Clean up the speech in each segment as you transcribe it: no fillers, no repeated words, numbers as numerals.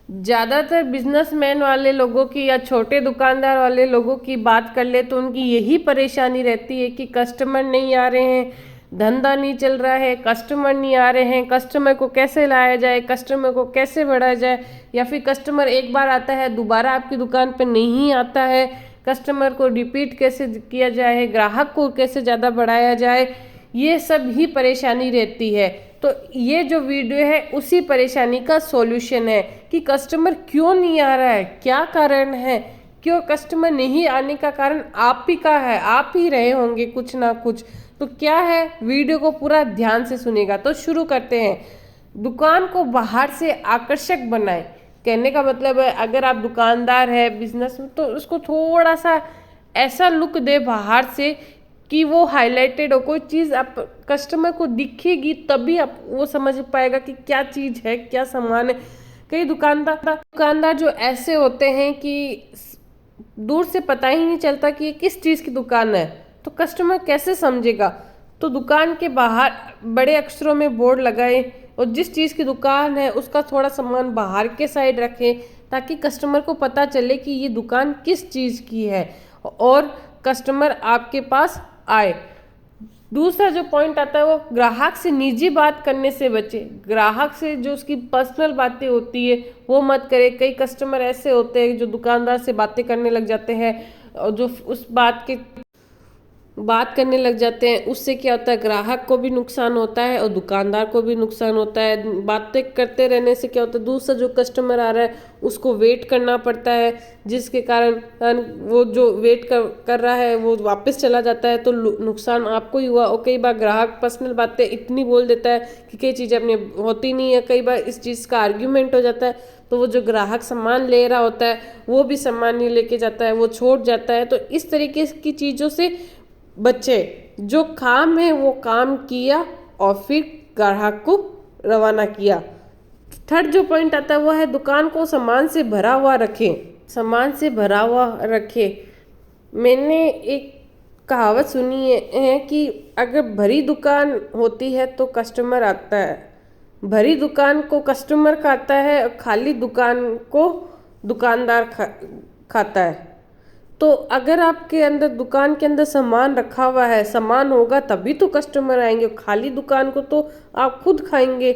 ज़्यादातर बिजनेसमैन वाले लोगों की या छोटे दुकानदार वाले लोगों की बात कर ले तो उनकी यही परेशानी रहती है कि कस्टमर नहीं आ रहे हैं, धंधा नहीं चल रहा है, कस्टमर नहीं आ रहे हैं, कस्टमर को कैसे लाया जाए, कस्टमर को कैसे बढ़ाया जाए, या फिर कस्टमर एक बार आता है दोबारा आपकी दुकान पर नहीं आता है, कस्टमर को रिपीट कैसे किया जाए, ग्राहक को कैसे ज़्यादा बढ़ाया जाए, ये सब ही परेशानी रहती है। तो ये जो वीडियो है उसी परेशानी का सॉल्यूशन है कि कस्टमर क्यों नहीं आ रहा है, क्या कारण है, क्यों कस्टमर नहीं आने का कारण आप ही का है, आप ही रहे होंगे कुछ ना कुछ। तो क्या है, वीडियो को पूरा ध्यान से सुनेगा। तो शुरू करते हैं। दुकान को बाहर से आकर्षक बनाएं। कहने का मतलब है अगर आप दुकानदार है बिजनेस में तो उसको थोड़ा सा ऐसा लुक दे बाहर से कि वो हाईलाइटेड हो, कोई चीज़ आप कस्टमर को दिखेगी तभी आप वो समझ पाएगा कि क्या चीज़ है, क्या सामान है। कई दुकानदार जो ऐसे होते हैं कि दूर से पता ही नहीं चलता कि ये किस चीज़ की दुकान है, तो कस्टमर कैसे समझेगा। तो दुकान के बाहर बड़े अक्षरों में बोर्ड लगाएं और जिस चीज़ की दुकान है उसका थोड़ा सामान बाहर के साइड रखें ताकि कस्टमर को पता चले कि ये दुकान किस चीज़ की है और कस्टमर आपके पास आए। दूसरा जो पॉइंट आता है वो ग्राहक से निजी बात करने से बचे। ग्राहक से जो उसकी पर्सनल बातें होती है वो मत करे। कई कस्टमर ऐसे होते हैं जो दुकानदार से बातें करने लग जाते हैं और जो उस बात करने लग जाते हैं, उससे क्या होता है ग्राहक को भी नुकसान होता है और दुकानदार को भी नुकसान होता है। बातें करते रहने से क्या होता है दूसरा जो कस्टमर आ रहा है उसको वेट करना पड़ता है, जिसके कारण वो जो वेट कर रहा है वो वापस चला जाता है, तो नुकसान आपको ही हुआ। और कई बार ग्राहक पर्सनल बातें इतनी बोल देता है कि कई चीज़ें अपनी होती नहीं है, कई बार इस चीज़ का आर्ग्यूमेंट हो जाता है, तो वो जो ग्राहक सामान ले रहा होता है वो भी सामान नहीं लेके जाता है, वो छोड़ जाता है। तो इस तरीके की चीज़ों से बच्चे जो काम है वो काम किया और फिर ग्राहक को रवाना किया। थर्ड जो पॉइंट आता है वो है दुकान को सामान से भरा हुआ रखें। सामान से भरा हुआ रखें। मैंने एक कहावत सुनी है कि अगर भरी दुकान होती है तो कस्टमर आता है, भरी दुकान को कस्टमर खाता है और खाली दुकान को दुकानदार खाता है। तो अगर आपके अंदर दुकान के अंदर सामान रखा हुआ है, सामान होगा तभी तो कस्टमर आएंगे, खाली दुकान को तो आप खुद खाएंगे।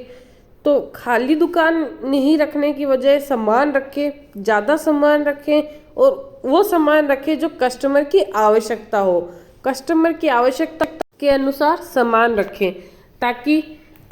तो खाली दुकान नहीं रखने की बजाय सामान रखें, ज़्यादा सामान रखें और वो सामान रखें जो कस्टमर की आवश्यकता हो। कस्टमर की आवश्यकता के अनुसार सामान रखें ताकि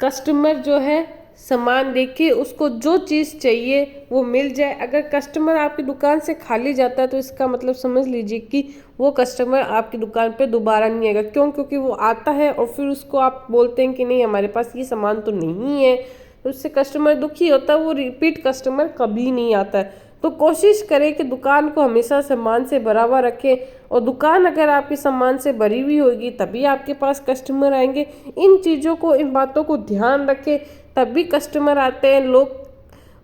कस्टमर जो है सामान देखे, उसको जो चीज़ चाहिए वो मिल जाए। अगर कस्टमर आपकी दुकान से खाली जाता है तो इसका मतलब समझ लीजिए कि वो कस्टमर आपकी दुकान पे दोबारा नहीं आएगा। क्यों? क्योंकि वो आता है और फिर उसको आप बोलते हैं कि नहीं हमारे पास ये सामान तो नहीं है, तो उससे कस्टमर दुखी होता है, वो रिपीट कस्टमर कभी नहीं आता है। तो कोशिश करें कि दुकान को हमेशा सामान से भरा हुआ रखें और दुकान अगर आपकी सामान से भरी हुई होगी तभी आपके पास कस्टमर आएंगे। इन चीज़ों को, इन बातों को ध्यान रखें तभी कस्टमर आते हैं लोग।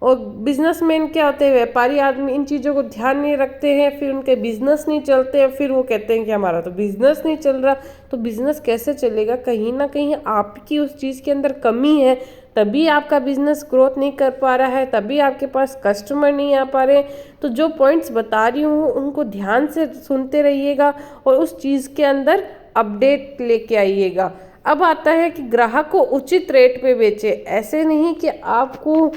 और बिजनेसमैन क्या होते हैं, व्यापारी आदमी इन चीज़ों को ध्यान नहीं रखते हैं, फिर उनके बिजनेस नहीं चलते हैं, फिर वो कहते हैं कि हमारा तो बिजनेस नहीं चल रहा। तो बिजनेस कैसे चलेगा? कहीं ना कहीं आपकी उस चीज़ के अंदर कमी है, तभी आपका बिजनेस ग्रोथ नहीं कर पा रहा है, तभी आपके पास कस्टमर नहीं आ पा रहे। तो जो पॉइंट्स बता रही हूँ उनको ध्यान से सुनते रहिएगा और उस चीज़ के अंदर अपडेट लेके आइएगा। अब आता है कि ग्राहक को उचित रेट पे बेचे। ऐसे नहीं कि आपको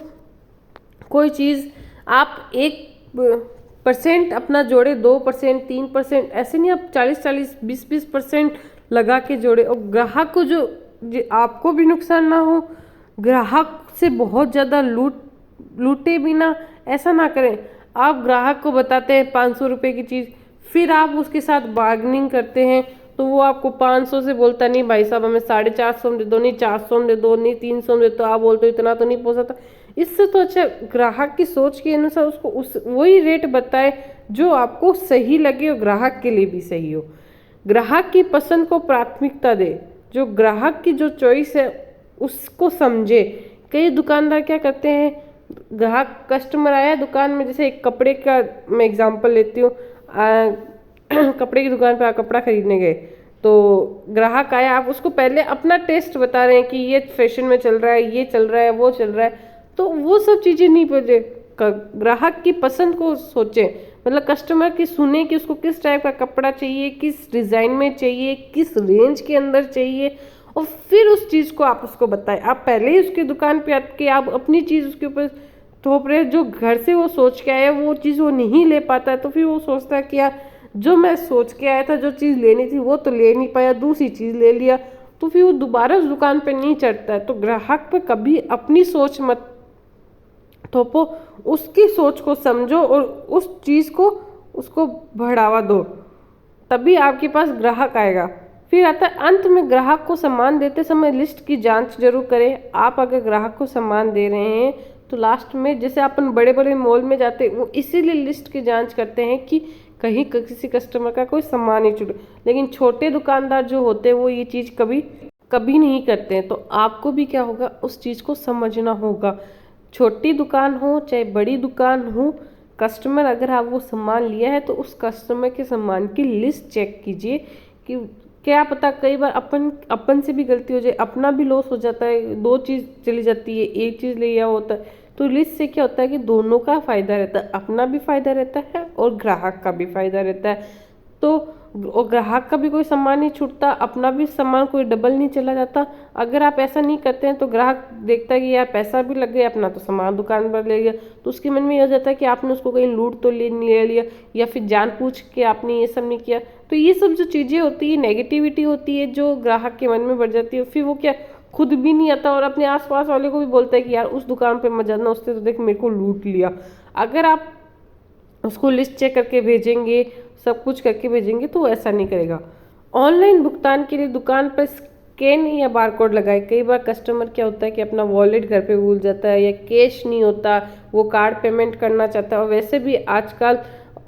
कोई चीज़ आप 1% अपना जोड़े, 2%, 3%, ऐसे नहीं आप 40-40, 20-20% लगा के जोड़े और ग्राहक को जो आपको भी नुकसान ना हो, ग्राहक से बहुत ज़्यादा लूटे भी ना, ऐसा ना करें। आप ग्राहक को बताते हैं 500 रुपये की चीज़, फिर आप उसके साथ बार्गेनिंग करते हैं तो वो आपको 500 से बोलता नहीं भाई साहब हमें 450 में दे दो, नहीं 400 में दे दो, नहीं 300 में दे, तो आप बोलते हो इतना तो नहीं पोसाता। इससे तो अच्छा ग्राहक की सोच के अनुसार उसको वही रेट बताए जो आपको सही लगे और ग्राहक के लिए भी सही हो। ग्राहक की पसंद को प्राथमिकता दे, जो ग्राहक की जो चॉइस है उसको समझे। कई दुकानदार क्या करते हैं, ग्राहक कस्टमर आया दुकान में, जैसे एक कपड़े का मैं एग्जांपल लेती हूँ, कपड़े की दुकान पे आप कपड़ा खरीदने गए तो ग्राहक आया, आप उसको पहले अपना टेस्ट बता रहे हैं कि ये फैशन में चल रहा है, ये चल रहा है, वो चल रहा है, तो वो सब चीज़ें नहीं बोले। ग्राहक की पसंद को सोचें, मतलब कस्टमर की सुने कि उसको किस टाइप का कपड़ा चाहिए, किस डिज़ाइन में चाहिए, किस रेंज के अंदर चाहिए, और फिर उस चीज़ को आप उसको बताएं। आप पहले ही उसकी दुकान पे आके आप अपनी चीज़ उसके ऊपर थोप रहे, जो घर से वो सोच के आया वो चीज़ वो नहीं ले पाता है, तो फिर वो सोचता है कि यार जो मैं सोच के आया था, जो चीज़ लेनी थी वो तो ले नहीं पाया, दूसरी चीज़ ले लिया, तो फिर वो दोबारा उस दुकान पे नहीं चढ़ता है। तो ग्राहक पे कभी अपनी सोच मत थोपो, उसकी सोच को समझो और उस चीज़ को उसको बढ़ावा दो, तभी आपके पास ग्राहक आएगा। फिर आता है अंत में, ग्राहक को सम्मान देते समय लिस्ट की जांच जरूर करें। आप अगर ग्राहक को सम्मान दे रहे हैं तो लास्ट में, जैसे अपन बड़े बड़े मॉल में जाते हैं, वो इसीलिए लिस्ट की जांच करते हैं कि कहीं किसी कस्टमर का कोई सम्मान नहीं छूटे। लेकिन छोटे दुकानदार जो होते हैं वो ये चीज़ कभी कभी नहीं करते हैं। तो आपको भी क्या होगा, उस चीज़ को समझना होगा। छोटी दुकान हो चाहे बड़ी दुकान हो, कस्टमर अगर आप वो सामान लिया है तो उस कस्टमर के सामान की लिस्ट चेक कीजिए कि क्या पता कई बार अपन से भी गलती हो जाए, अपना भी लॉस हो जाता है, दो चीज़ चली जाती है, एक चीज़ ले लिया होता है। तो लिस्ट से क्या होता है कि दोनों का फ़ायदा रहता है, अपना भी फ़ायदा रहता है और ग्राहक का भी फ़ायदा रहता है। तो और ग्राहक का भी कोई सामान नहीं छूटता, अपना भी सामान कोई डबल नहीं चला जाता। अगर आप ऐसा नहीं करते हैं तो ग्राहक देखता है कि यार पैसा भी लग गया, अपना तो सामान दुकान पर ले गया, तो उसके मन में यह हो जाता है कि आपने उसको कहीं लूट तो ले लिया, या फिर जानबूझ के आपने ये सब नहीं किया। तो ये सब जो चीज़ें होती है, नेगेटिविटी होती है जो ग्राहक के मन में बढ़ जाती है, फिर वो क्या खुद भी नहीं आता और अपने आसपास वाले को भी बोलता है कि यार उस दुकान पे मत जाना, उससे तो देख मेरे को लूट लिया। अगर आप उसको लिस्ट चेक करके भेजेंगे, सब कुछ करके भेजेंगे, तो वो ऐसा नहीं करेगा। ऑनलाइन भुगतान के लिए दुकान पर स्कैन या बारकोड लगाए। कई बार कस्टमर क्या होता है कि अपना वॉलेट घर पे भूल जाता है या कैश नहीं होता, वो कार्ड पेमेंट करना चाहता है, और वैसे भी आजकल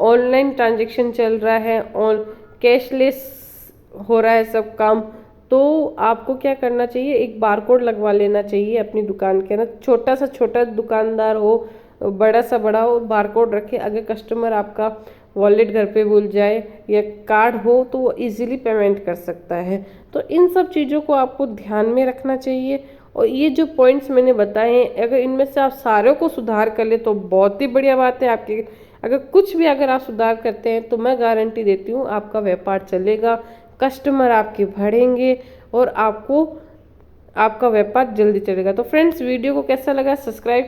ऑनलाइन ट्रांजेक्शन चल रहा है और कैशलेस हो रहा है सब काम। तो आपको क्या करना चाहिए, एक बारकोड लगवा लेना चाहिए अपनी दुकान के अंदर। छोटा सा छोटा दुकानदार हो, बड़ा सा बड़ा हो, बारकोड रखे। अगर कस्टमर आपका वॉलेट घर पे भूल जाए या कार्ड हो तो वो इजीली पेमेंट कर सकता है। तो इन सब चीज़ों को आपको ध्यान में रखना चाहिए। और ये जो पॉइंट्स मैंने बताए हैं, अगर इनमें से आप सारों को सुधार कर ले तो बहुत ही बढ़िया बात है आपकी। अगर कुछ भी अगर आप सुधार करते हैं तो मैं गारंटी देती हूँ आपका व्यापार चलेगा, कस्टमर आपके बढ़ेंगे और आपका व्यापार जल्दी चलेगा। तो फ्रेंड्स, वीडियो को कैसा लगा, सब्सक्राइब